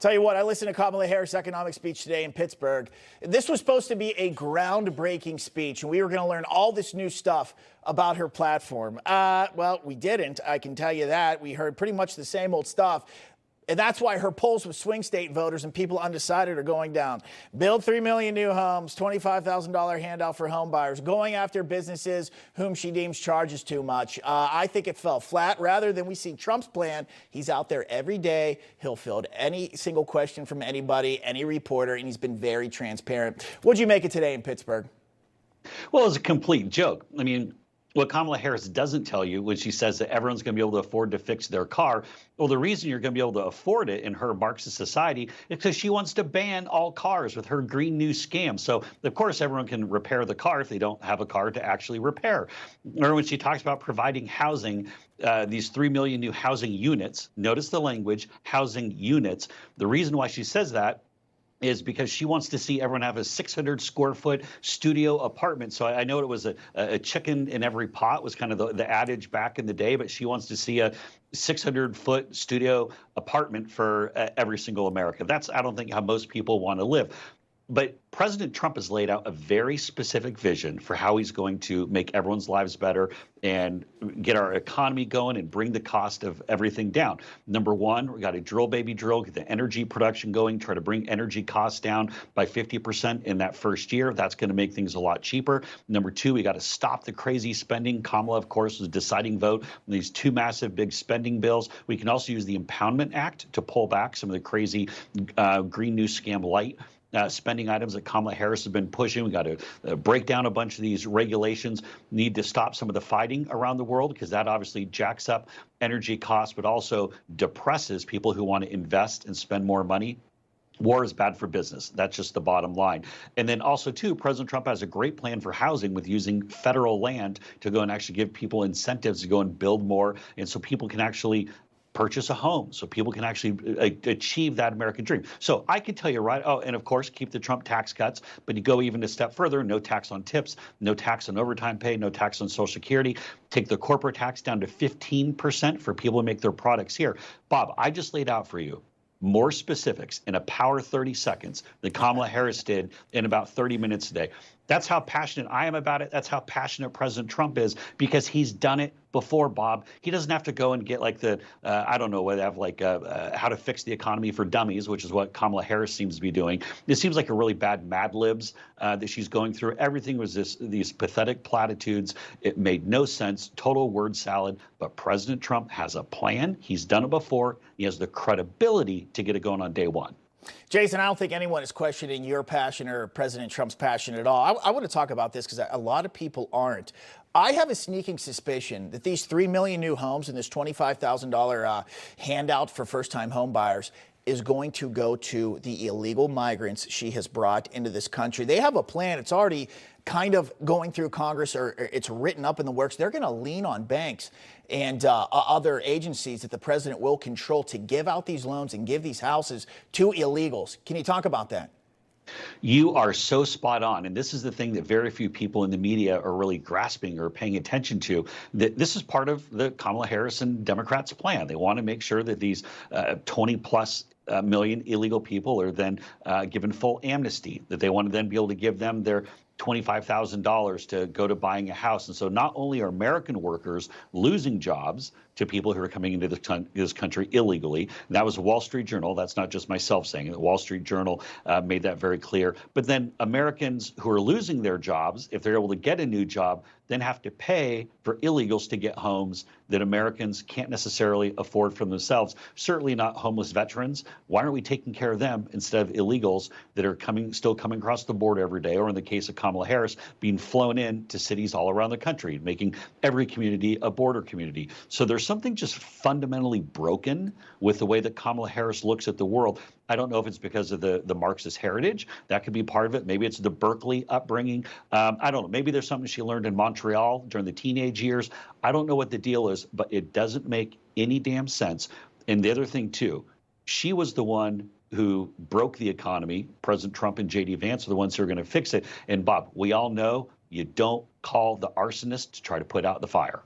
Tell you what, I listened to Kamala Harris' economic speech today in Pittsburgh. This was supposed to be a groundbreaking speech, and we were going to learn all this new stuff about her platform. Well, we didn't. I can tell you that. We heard pretty much the same old stuff. And that's why her polls with swing state voters and people undecided are going down. Build 3 million new homes, $25,000 handout for home buyers, going after businesses whom she deems charges too much. I think it fell flat. Rather than we see Trump's plan, he's out there every day. He'll field any single question from anybody, any reporter, and he's been very transparent. What'd you make it today in Pittsburgh? Well, it's a complete joke. I mean, what Kamala Harris doesn't tell you when she says that everyone's going to be able to afford to fix their car, well, the reason you're going to be able to afford it in her Marxist society is because she wants to ban all cars with her Green New scam. So, of course, everyone can repair the car if they don't have a car to actually repair. Or when she talks about providing housing, these 3 million new housing units, notice the language, housing units. The reason why she says that is because she wants to see everyone have a 600 square foot studio apartment. So I know it was a chicken in every pot was kind of the adage back in the day, but she wants to see a 600-foot studio apartment for every single American. That's, I don't think, how most people want to live. But President Trump has laid out a very specific vision for how he's going to make everyone's lives better and get our economy going and bring the cost of everything down. Number one, we got to drill, baby, drill, get the energy production going, try to bring energy costs down by 50% in that first year. That's going to make things a lot cheaper. Number two, we got to stop the crazy spending. Kamala, of course, was a deciding vote on these two massive big spending bills. We can also use the Impoundment Act to pull back some of the crazy Green New Scam light spending items that Kamala Harris has been pushing. We got to break down a bunch of these regulations, need to stop some of the fighting around the world because that obviously jacks up energy costs, but also depresses people who want to invest and spend more money. War is bad for business. That's just the bottom line. And then also, too, President Trump has a great plan for housing with using federal land to go and actually give people incentives to go and build more. And so people can actually purchase a home, so people can actually achieve that American dream. So I can tell you, right? Oh, and of course, keep the Trump tax cuts, but you go even a step further, no tax on tips, no tax on overtime pay, no tax on Social Security, take the corporate tax down to 15% for people who make their products here. Bob, I just laid out for you more specifics in a power 30 seconds than Kamala Harris did in about 30 minutes today. That's how passionate I am about it. That's how passionate President Trump is, because he's done it before, Bob. He doesn't have to go and get like the, I don't know, what they have like how to fix the economy for dummies, which is what Kamala Harris seems to be doing. This seems like a really bad Mad Libs that she's going through. Everything was these pathetic platitudes. It made no sense, total word salad. But President Trump has a plan. He's done it before. He has the credibility to get it going on day one. Jason, I don't think anyone is questioning your passion or President Trump's passion at all. I want to talk about this because a lot of people aren't. I have a sneaking suspicion that these 3 million new homes and this $25,000 handout for first-time home buyers is going to go to the illegal migrants she has brought into this country. They have a plan. It's already kind of going through Congress, or it's written up in the works. They're going to lean on banks and other agencies that the president will control to give out these loans and give these houses to illegals. Can you talk about that? You are so spot on. And this is the thing that very few people in the media are really grasping or paying attention to, that this is part of the Kamala Harris and Democrats' plan. They want to make sure that these 20 plus million illegal people are then given full amnesty, that they want to then be able to give them their $25,000 to go to buying a house. And so not only are American workers losing jobs to people who are coming into this country illegally, and that was the Wall Street Journal. That's not just myself saying it. The Wall Street Journal made that very clear. But then Americans who are losing their jobs, if they're able to get a new job, then have to pay for illegals to get homes that Americans can't necessarily afford for themselves. Certainly not homeless veterans. Why aren't we taking care of them instead of illegals that are still coming across the border every day, or in the case of Kamala Harris, being flown in to cities all around the country, making every community a border community? So there's something just fundamentally broken with the way that Kamala Harris looks at the world. I don't know if it's because of the Marxist heritage. That could be part of it. Maybe it's the Berkeley upbringing. I don't know. Maybe there's something she learned in Montreal during the teenage years. I don't know what the deal is, but it doesn't make any damn sense. And the other thing, too, she was the one who broke the economy. President Trump and J.D. Vance are the ones who are going to fix it. And, Bob, we all know you don't call the arsonist to try to put out the fire.